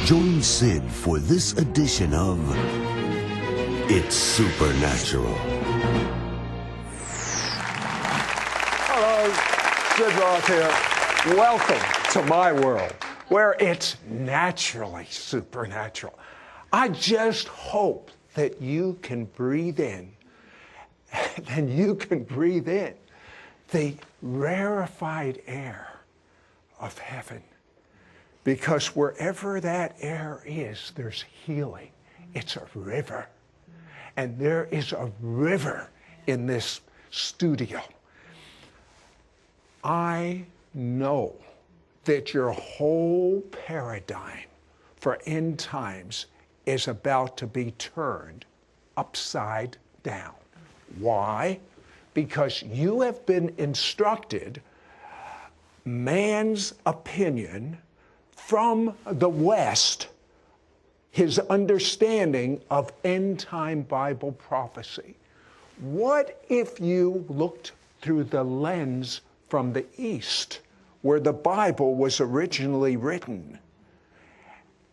Join Sid for this edition of It's Supernatural. Hello, Sid Roth here. Welcome to my world, where it's naturally supernatural. I just hope that you can breathe in, and you can breathe in the rarefied air of heaven. Because wherever that air is, there's healing. It's a river. And there is a river in this studio. I know that your whole paradigm for end times is about to be turned upside down. Why? Because you have been instructed man's opinion from the West, his understanding of end-time Bible prophecy. What if you looked through the lens from the East, where the Bible was originally written?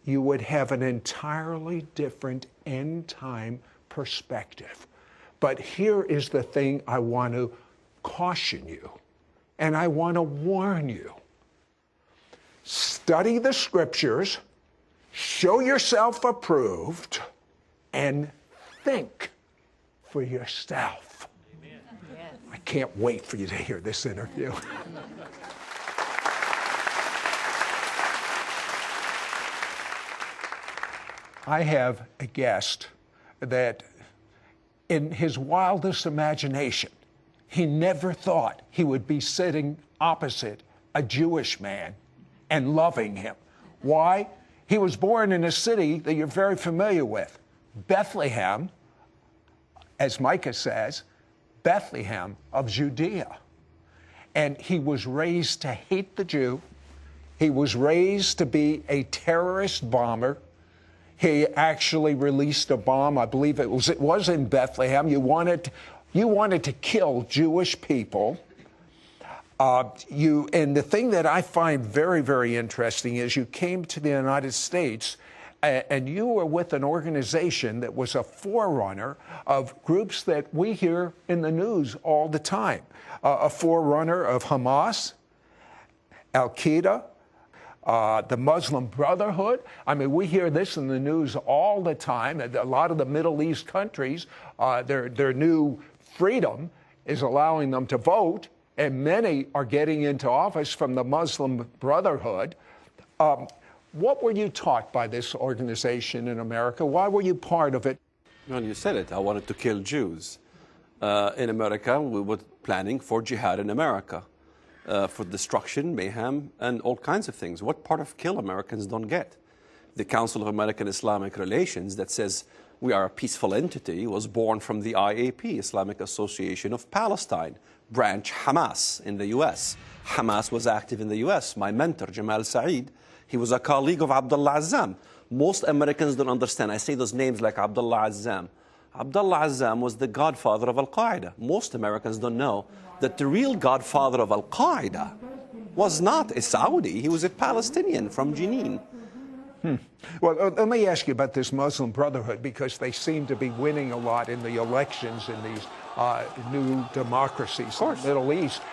You would have an entirely different end-time perspective. But here is the thing I want to caution you, and I want to warn you. Study the scriptures, show yourself approved, and think for yourself. Amen. Yes. I can't wait for you to hear this interview. I have a guest that in his wildest imagination, he never thought he would be sitting opposite a Jewish man and loving him. Why? He was born in a city that you're very familiar with, Bethlehem, as Micah says, Bethlehem of Judea. And he was raised to hate the Jew. He was raised to be a terrorist bomber. He actually released a bomb, I believe it was in Bethlehem. You wanted to kill Jewish people. And the thing that I find very, very interesting is you came to the United States and you were with an organization that was a forerunner of groups that we hear in the news all the time. A forerunner of Hamas, Al-Qaeda, the Muslim Brotherhood. I mean, we hear this in the news all the time. A lot of the Middle East countries, their new freedom is allowing them to vote, and many are getting into office from the Muslim Brotherhood. What were you taught by this organization in America? Why were you part of it? Well, you said it. I wanted to kill Jews. In America, we were planning for jihad in America, for destruction, mayhem, and all kinds of things. What part of kill Americans don't get? The Council of American Islamic Relations that says we are a peaceful entity was born from the IAP, Islamic Association of Palestine, branch Hamas in the U.S. Hamas was active in the U.S. My mentor, Jamal Saeed, he was a colleague of Abdullah Azzam. Most Americans don't understand. I say those names like Abdullah Azzam. Abdullah Azzam was the godfather of Al-Qaeda. Most Americans don't know that the real godfather of Al-Qaeda was not a Saudi. He was a Palestinian from Jenin. Well, let me ask you about this Muslim Brotherhood, because they seem to be winning a lot in the elections in these new democracies in the Middle East.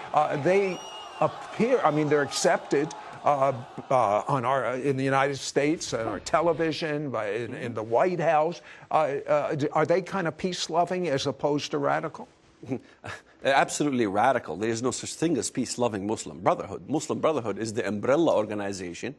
They appear, I mean, they're accepted in the United States, on our television, in the White House. Are they kind of peace-loving as opposed to radical? Absolutely radical. There is no such thing as peace-loving Muslim Brotherhood. Muslim Brotherhood is the umbrella organization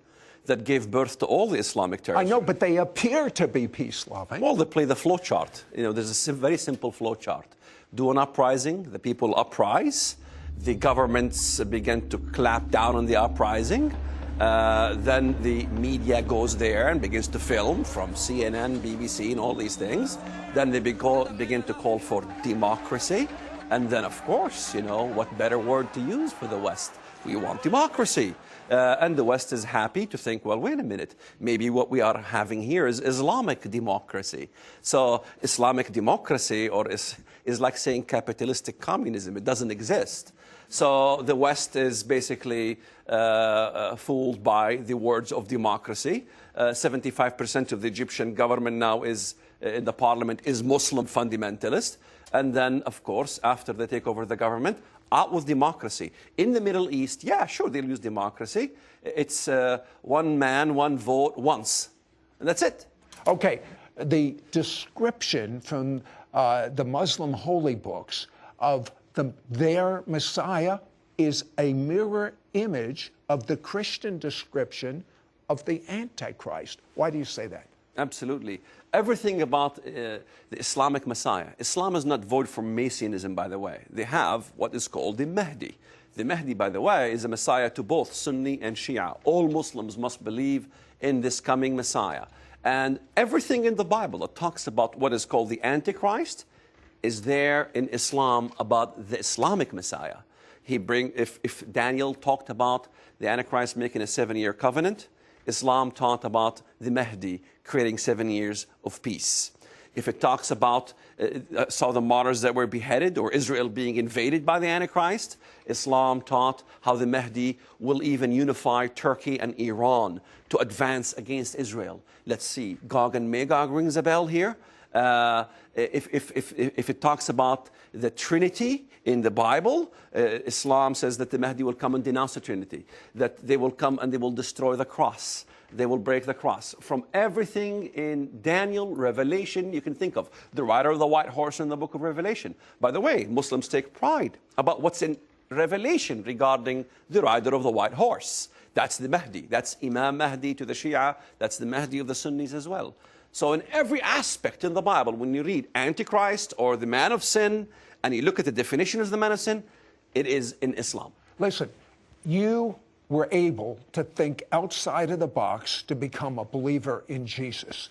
that gave birth to all the Islamic terrorism. I know, but they appear to be peace-loving. Well, they play the flow chart. You know, there's a very simple flow chart. Do an uprising, the people uprise, the governments begin to clamp down on the uprising, then the media goes there and begins to film from CNN, BBC, and all these things. Then they begin to call for democracy. And then, of course, you know, what better word to use for the West? We want democracy. And the West is happy to think, well, wait a minute, maybe what we are having here is Islamic democracy. So Islamic democracy is like saying capitalistic communism. It doesn't exist. So the West is basically fooled by the words of democracy. 75% of the Egyptian government now is in the parliament is Muslim fundamentalist. And then, of course, after they take over the government, out with democracy. In the Middle East, yeah, sure, they'll use democracy. It's one man, one vote, once. And that's it. Okay, the description from the Muslim holy books of their Messiah is a mirror image of the Christian description of the Antichrist. Why do you say that? Absolutely. Everything about the Islamic Messiah. Islam is not void from Messianism, by the way. They have what is called the Mahdi. The Mahdi, by the way, is a Messiah to both Sunni and Shia. All Muslims must believe in this coming Messiah. And everything in the Bible that talks about what is called the Antichrist is there in Islam about the Islamic Messiah. If Daniel talked about the Antichrist making a 7-year covenant, Islam taught about the Mahdi creating 7 years of peace. If it talks about saw the martyrs that were beheaded or Israel being invaded by the Antichrist, Islam taught how the Mahdi will even unify Turkey and Iran to advance against Israel. Let's see, Gog and Magog rings a bell here. If it talks about the Trinity in the Bible, Islam says that the Mahdi will come and denounce the Trinity, that they will come and they will destroy the cross. They will break the cross. From everything in Daniel, Revelation, you can think of. The rider of the white horse in the book of Revelation. By the way, Muslims take pride about what's in Revelation regarding the rider of the white horse. That's the Mahdi. That's Imam Mahdi to the Shia. That's the Mahdi of the Sunnis as well. So in every aspect in the Bible, when you read Antichrist or the man of sin, and you look at the definition of the man of sin, it is in Islam. Listen, you were able to think outside of the box to become a believer in Jesus.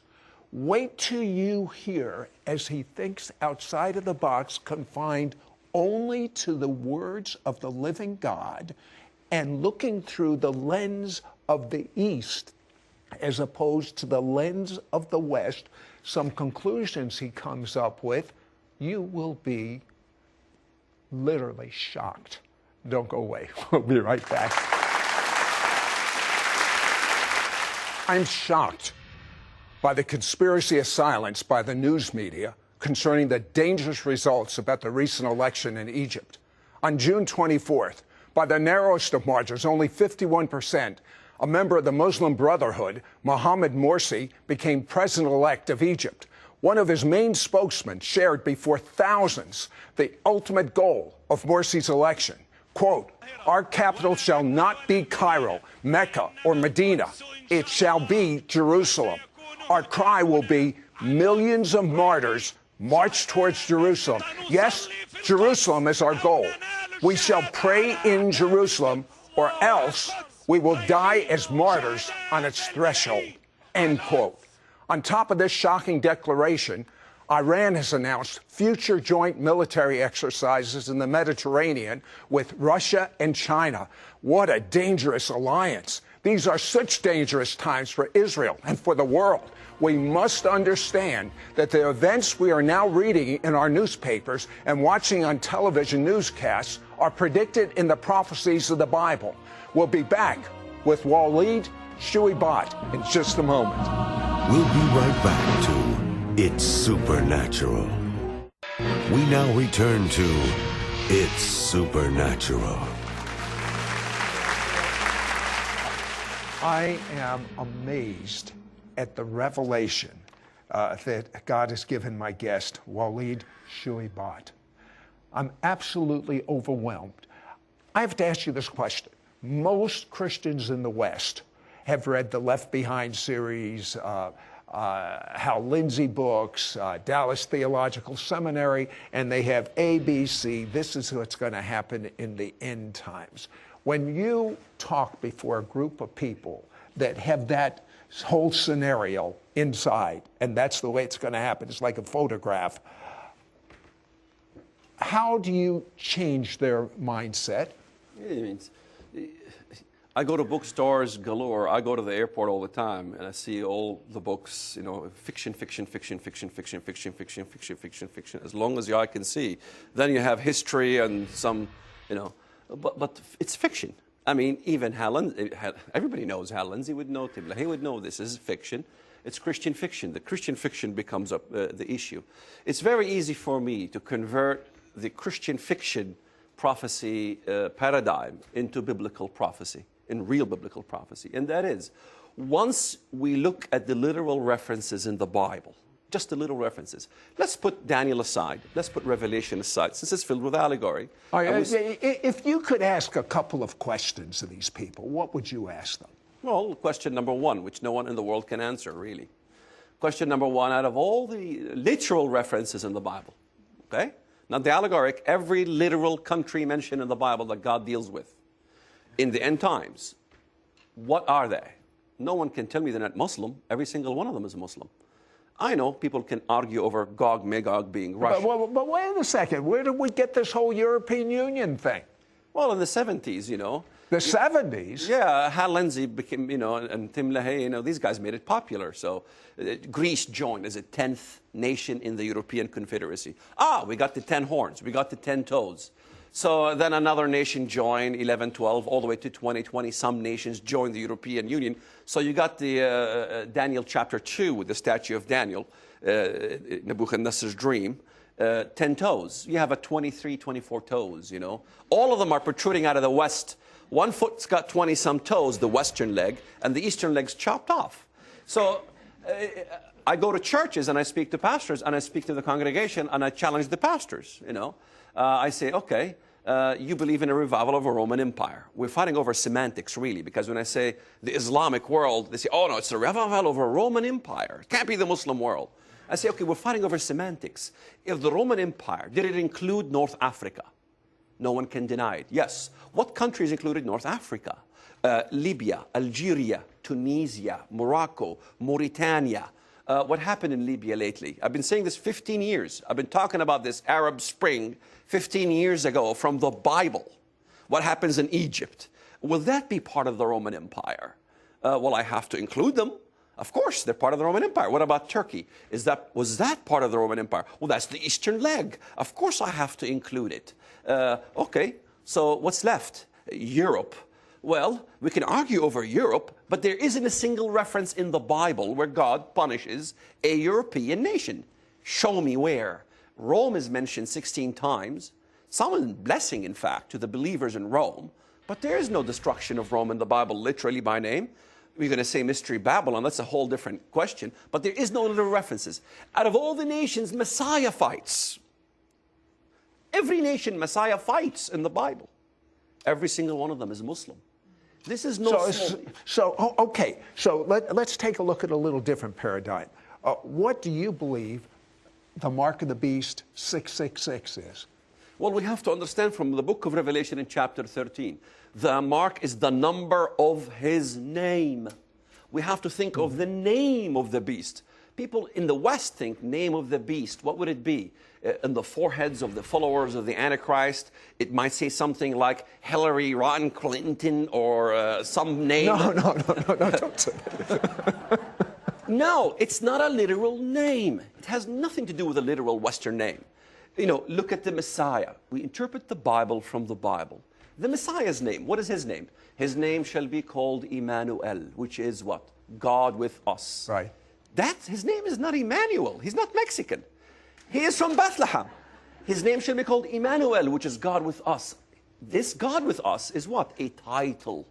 Wait till you hear as he thinks outside of the box, confined only to the words of the living God and looking through the lens of the East as opposed to the lens of the West, some conclusions he comes up with, you will be literally shocked. Don't go away. We'll be right back. I'm shocked by the conspiracy of silence by the news media concerning the dangerous results about the recent election in Egypt. On June 24th, by the narrowest of margins, only 51%, a member of the Muslim Brotherhood, Mohammed Morsi, became president-elect of Egypt. One of his main spokesmen shared before thousands the ultimate goal of Morsi's election. Quote, "Our capital shall not be Cairo, Mecca, or Medina. It shall be Jerusalem. Our cry will be millions of martyrs march towards Jerusalem. Yes, Jerusalem is our goal. We shall pray in Jerusalem, or else we will die as martyrs on its threshold." End quote. On top of this shocking declaration, Iran has announced future joint military exercises in the Mediterranean with Russia and China. What a dangerous alliance. These are such dangerous times for Israel and for the world. We must understand that the events we are now reading in our newspapers and watching on television newscasts are predicted in the prophecies of the Bible. We'll be back with Waleed Shuibat in just a moment. We'll be right back to It's Supernatural. We now return to It's Supernatural. I am amazed at the revelation that God has given my guest, Waleed Shuibat. I'm absolutely overwhelmed. I have to ask you this question. Most Christians in the West have read the Left Behind series, Hal Lindsey books, Dallas Theological Seminary, and they have ABC. This is what's going to happen in the end times. When you talk before a group of people that have that whole scenario inside, and that's the way it's going to happen, it's like a photograph, how do you change their mindset? It means, I go to bookstores galore. I go to the airport all the time, and I see all the books, you know, fiction, fiction, fiction, fiction, fiction, fiction, fiction, fiction, fiction, fiction, as long as the eye can see. Then you have history and some, you know, but it's fiction. I mean, even everybody knows Hal Lindsey would know, Tim LaHaye would know this is fiction. It's Christian fiction. The Christian fiction becomes the issue. It's very easy for me to convert the Christian fiction prophecy paradigm into biblical prophecy, in real biblical prophecy. And that is, once we look at the literal references in the Bible, just the little references. Let's put Daniel aside. Let's put Revelation aside, since it's filled with allegory. If you could ask a couple of questions of these people, what would you ask them? Well, question number one, which no one in the world can answer, really. Question number one, out of all the literal references in the Bible, okay? Not the allegoric, every literal country mentioned in the Bible that God deals with in the end times, what are they? No one can tell me they're not Muslim. Every single one of them is Muslim. I know people can argue over Gog, Magog being Russia. But wait a second. Where did we get this whole European Union thing? Well, in the 70s, you know. The 70s? Yeah, Hal Lindsey became, you know, and Tim LaHaye, you know, these guys made it popular. So Greece joined as a 10th nation in the European Confederacy. We got the 10 horns. We got the 10 toes. So then another nation joined, 11, 12, all the way to 2020. Some nations joined the European Union. So you got the Daniel chapter 2 with the statue of Daniel, Nebuchadnezzar's dream, 10 toes. You have a 23, 24 toes, you know. All of them are protruding out of the west. One foot's got 20-some toes, the western leg, and the eastern leg's chopped off. So I go to churches and I speak to pastors and I speak to the congregation and I challenge the pastors, you know. I say, okay, you believe in a revival of a Roman Empire. We're fighting over semantics, really, because when I say the Islamic world, they say, oh, no, it's a revival of a Roman Empire. It can't be the Muslim world. I say, okay, we're fighting over semantics. If the Roman Empire, did it include North Africa? No one can deny it. Yes. What countries included North Africa? Libya, Algeria, Tunisia, Morocco, Mauritania. What happened in Libya lately? I've been saying this 15 years. I've been talking about this Arab Spring 15 years ago from the Bible. What happens in Egypt? Will that be part of the Roman Empire? Well, I have to include them. Of course, they're part of the Roman Empire. What about Turkey? Was that part of the Roman Empire? Well, that's the eastern leg. Of course, I have to include it. Okay, so what's left? Europe. Well, we can argue over Europe, but there isn't a single reference in the Bible where God punishes a European nation. Show me where. Rome is mentioned 16 times, some blessing, in fact, to the believers in Rome, but there is no destruction of Rome in the Bible, literally by name. We're going to say Mystery Babylon, that's a whole different question, but there is no little references. Out of all the nations, Messiah fights. Every nation, Messiah fights in the Bible. Every single one of them is Muslim. This is no okay, so let's take a look at a little different paradigm. What do you believe the mark of the beast 666 is? Well, we have to understand from the book of Revelation in chapter 13, the mark is the number of his name. We have to think of the name of the beast. People in the West think name of the beast. What would it be? In the foreheads of the followers of the Antichrist, it might say something like Hillary Rodham Clinton or some name. No, don't say that. No, it's not a literal name. It has nothing to do with a literal Western name. You know, look at the Messiah. We interpret the Bible from the Bible. The Messiah's name, what is his name? His name shall be called Emmanuel, which is what? God with us. Right. His name is not Emmanuel. He's not Mexican. He is from Bethlehem. His name shall be called Emmanuel, which is God with us. This God with us is what? A title.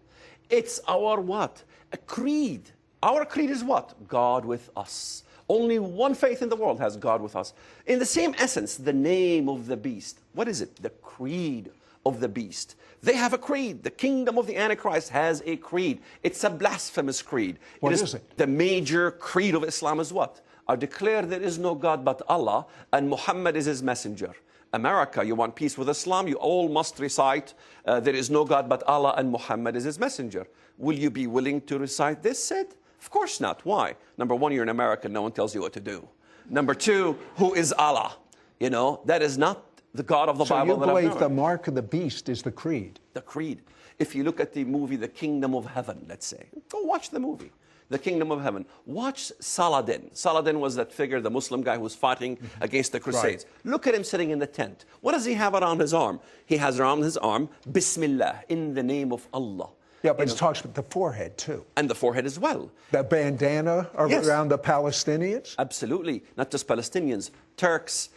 It's our what? A creed. Our creed is what? God with us. Only one faith in the world has God with us. In the same essence, the name of the beast. What is it? The creed of the beast. They have a creed. The kingdom of the Antichrist has a creed. It's a blasphemous creed. What is it? The major creed of Islam is what? I declare there is no God but Allah and Muhammad is his messenger. America, you want peace with Islam, you all must recite there is no God but Allah and Muhammad is his messenger. Will you be willing to recite this, Sid? Of course not. Why? Number one, you're an American. No one tells you what to do. Number two, who is Allah? You know, that is not the God of the Bible. So you believe the mark of the beast is the creed? The creed. If you look at the movie The Kingdom of Heaven, let's say, go watch the movie. the kingdom of heaven. Watch Saladin. Saladin was that figure, the Muslim guy who was fighting against the Crusades. Right. Look at him sitting in the tent. What does he have around his arm? He has around his arm, Bismillah, in the name of Allah. Yeah, but it talks about the forehead, too. And the forehead as well. The bandana around the Palestinians? Absolutely. Not just Palestinians, Turks,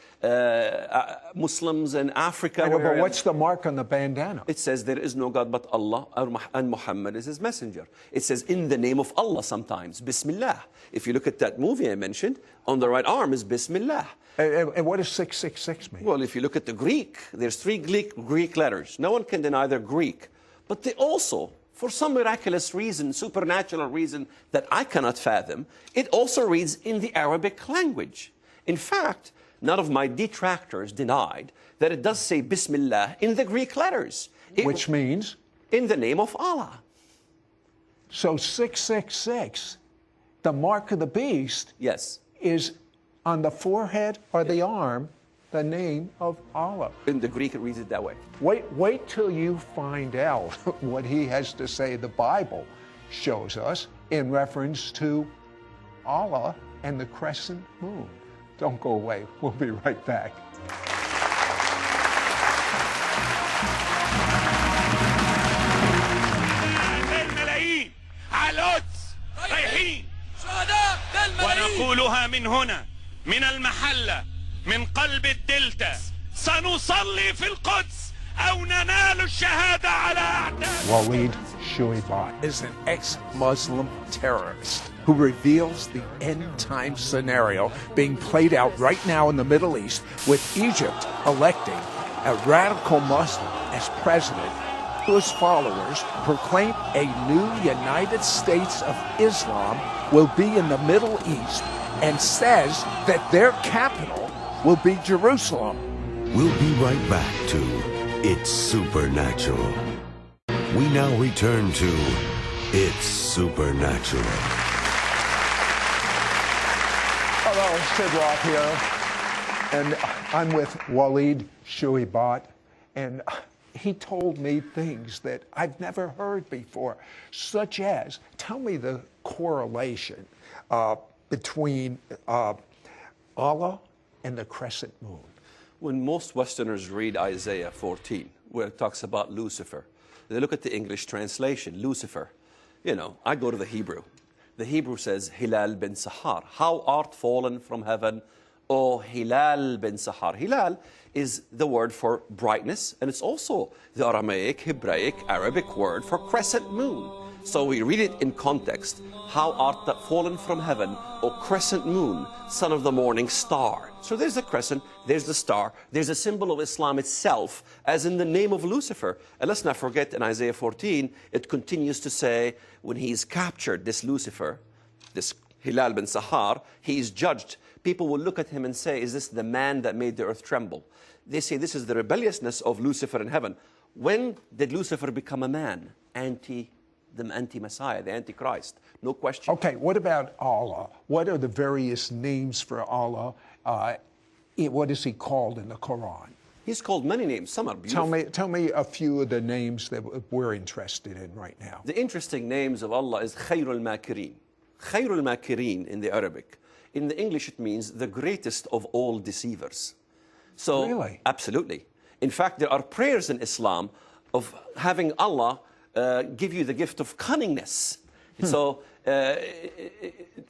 Muslims in Africa. But what's the mark on the bandana? It says there is no God but Allah and Muhammad is his messenger. It says in the name of Allah sometimes, Bismillah. If you look at that movie I mentioned, on the right arm is Bismillah. And what does 666 mean? Well, if you look at the Greek, there's 3 Greek letters. No one can deny they're Greek. But they also, for some miraculous reason, supernatural reason that I cannot fathom, it also reads in the Arabic language. In fact, none of my detractors denied that it does say Bismillah in the Greek letters. Which means? In the name of Allah. So 666, the mark of the beast, yes, is on the forehead or the arm, the name of Allah. In the Greek, it reads it that way. Wait till you find out what he has to say the Bible shows us in reference to Allah and the crescent moon. Don't go away. We'll be right back. ونقولها من هنا من المحلة من قلب الدلتا سنصلي في القدس أو ننال الشهادة على أعداء. Waleed Shuaibat is an ex-Muslim terrorist who reveals the end-time scenario being played out right now in the Middle East, with Egypt electing a radical Muslim as president, whose followers proclaim a new United States of Islam will be in the Middle East, and says that their capital will be Jerusalem. We'll be right back to It's Supernatural. We now return to It's Supernatural. Hello, Sid Roth here, and I'm with Waleed Shuaibat, and he told me things that I've never heard before, such as, tell me the correlation between Allah and the crescent moon. When most Westerners read Isaiah 14, where it talks about Lucifer, they look at the English translation, Lucifer. You know, I go to the Hebrew. The Hebrew says, Hilal bin Sahar. How art fallen from heaven, O Hilal bin Sahar. Hilal is the word for brightness, and it's also the Aramaic, Hebraic, Arabic word for crescent moon. So we read it in context. How art thou fallen from heaven, O crescent moon, son of the morning star. So there's the crescent, there's the star, there's a symbol of Islam itself, as in the name of Lucifer. And let's not forget in Isaiah 14, it continues to say, when he's captured, this Lucifer, this Hilal bin Sahar, he is judged. People will look at him and say, is this the man that made the earth tremble? They say this is the rebelliousness of Lucifer in heaven. When did Lucifer become a man? The anti-Messiah, the Antichrist, no question. Okay, what about Allah? What are the various names for Allah? What is he called in the Quran? He's called many names. Some are beautiful. Tell me a few of the names that we're interested in right now. The interesting names of Allah is Khairul Makirin. Khairul Makirin in the Arabic. In the English, it means the greatest of all deceivers. So, really? Absolutely. In fact, there are prayers in Islam of having Allah give you the gift of cunningness. So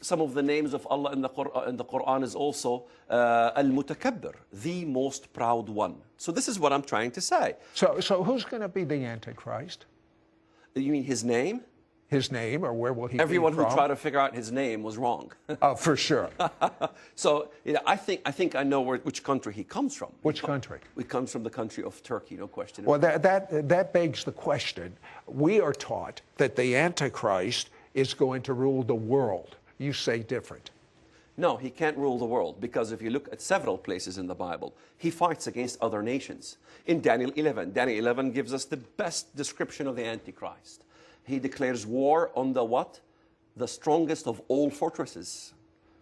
some of the names of Allah in the Quran is also Al-Mutakabbir, the most proud one. So this is what I'm trying to say. So who's going to be the Antichrist? You mean his name? His name, or where will he Everyone be from? who tried to figure out his name was wrong. For sure. So I think I know which country he comes from. Which country? He comes from the country of Turkey, no question. Well, that begs the question. We are taught that the Antichrist is going to rule the world. You say different. No, he can't rule the world, because if you look at several places in the Bible, he fights against other nations. In Daniel 11, Daniel 11 gives us the best description of the Antichrist. He declares war on the what? The strongest of all fortresses.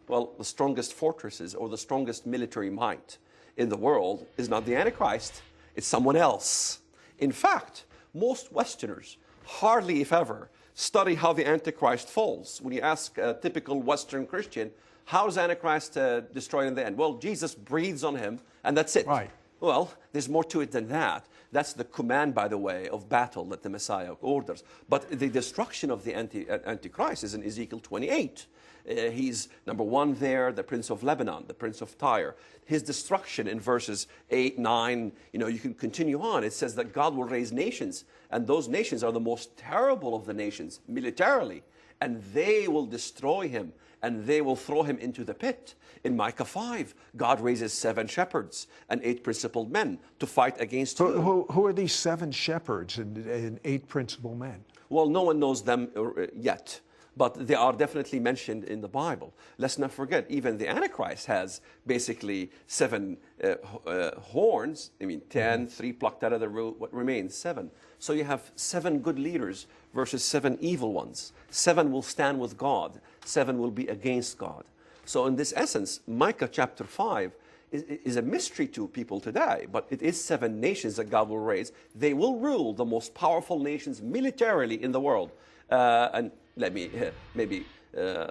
Well, the strongest fortresses or the strongest military might in the world is not the Antichrist, it's someone else. In fact, most Westerners hardly, if ever, Study how the Antichrist falls. When you ask a typical Western Christian, how is Antichrist destroyed in the end? Well, Jesus breathes on him, and that's it. Right. Well, there's more to it than that. That's the command, by the way, of battle that the Messiah orders. But the destruction of the Antichrist is in Ezekiel 28. He's, number one there, the Prince of Lebanon, the Prince of Tyre. His destruction in verses 8, 9, you can continue on. It says that God will raise nations, and those nations are the most terrible of the nations, militarily, and they will destroy him, and they will throw him into the pit. In Micah 5, God raises 7 shepherds and 8 principal men to fight against him. Who are these 7 shepherds and 8 principal men? Well, no one knows them yet, but they are definitely mentioned in the Bible. Let's not forget, even the Antichrist has basically 7 horns. 10, 3 plucked out of the root, what remains? 7. So you have 7 good leaders versus 7 evil ones. 7 will stand with God. 7 will be against God. So in this essence, Micah chapter 5 is a mystery to people today, but it is 7 nations that God will raise. They will rule the most powerful nations militarily in the world. And let me maybe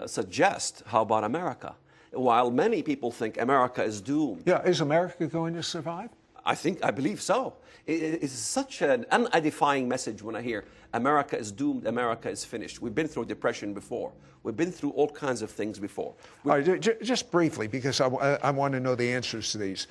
suggest, how about America? While many people think America is doomed. Yeah, is America going to survive? I believe so. It is such an unedifying message when I hear America is doomed, America is finished. We've been through depression before. We've been through all kinds of things before. All right, just briefly, because I want to know the answers to these.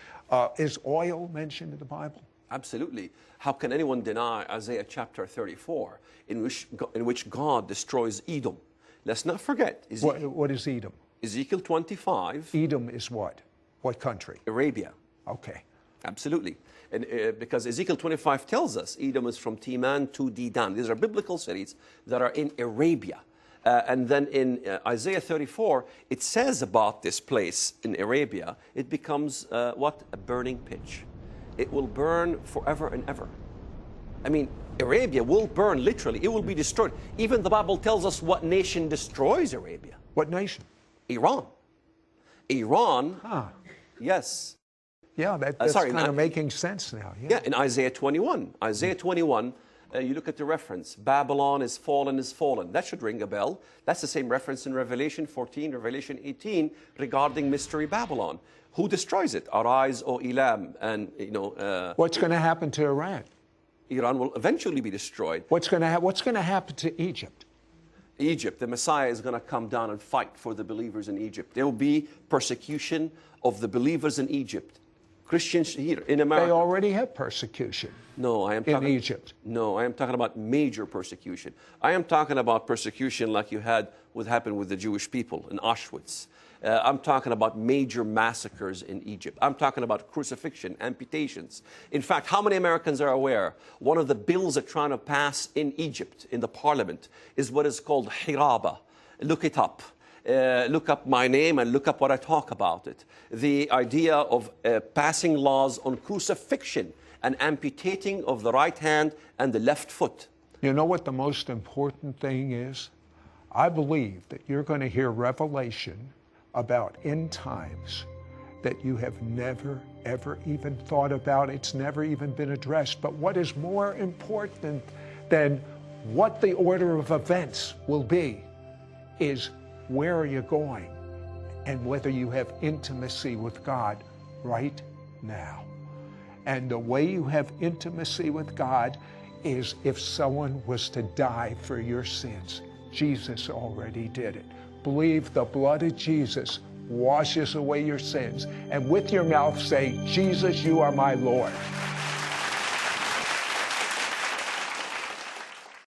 Is oil mentioned in the Bible? Absolutely. How can anyone deny Isaiah chapter 34, in which God destroys Edom? Let's not forget. What is Edom? Ezekiel 25. Edom is what? What country? Arabia. Okay. Absolutely. And, because Ezekiel 25 tells us Edom is from Teman to Dedan. These are biblical cities that are in Arabia. And then in Isaiah 34, it says about this place in Arabia, it becomes what? A burning pitch. It will burn forever and ever. Arabia will burn literally. It will be destroyed. Even the Bible tells us what nation destroys Arabia. What nation? Iran. Iran, yes. Yeah, that's kind of making sense now. Yeah, in Isaiah 21. Isaiah 21, you look at the reference. Babylon is fallen, is fallen. That should ring a bell. That's the same reference in Revelation 14, Revelation 18 regarding Mystery Babylon. Who destroys it? Arise, O Elam. And, what's going to happen to Iran? Iran will eventually be destroyed. What's going to happen to Egypt? Egypt, the Messiah is going to come down and fight for the believers in Egypt. There will be persecution of the believers in Egypt. Christians here in America. They already have persecution. No, I am talking in Egypt. No, I am talking about major persecution. I am talking about persecution like what happened with the Jewish people in Auschwitz. I'm talking about major massacres in Egypt. I'm talking about crucifixion, amputations. In fact, how many Americans are aware one of the bills they're trying to pass in Egypt, in the parliament, is what is called hiraba. Look it up. Look up my name and look up what I talk about it. The idea of passing laws on crucifixion and amputating of the right hand and the left foot. You know what the most important thing is? I believe that you're going to hear revelation about end times that you have never, ever even thought about. It's never even been addressed. But what is more important than what the order of events will be is where are you going and whether you have intimacy with God right now. And the way you have intimacy with God is if someone was to die for your sins. Jesus already did it. Believe the blood of Jesus washes away your sins. And with your mouth say, Jesus, you are my Lord.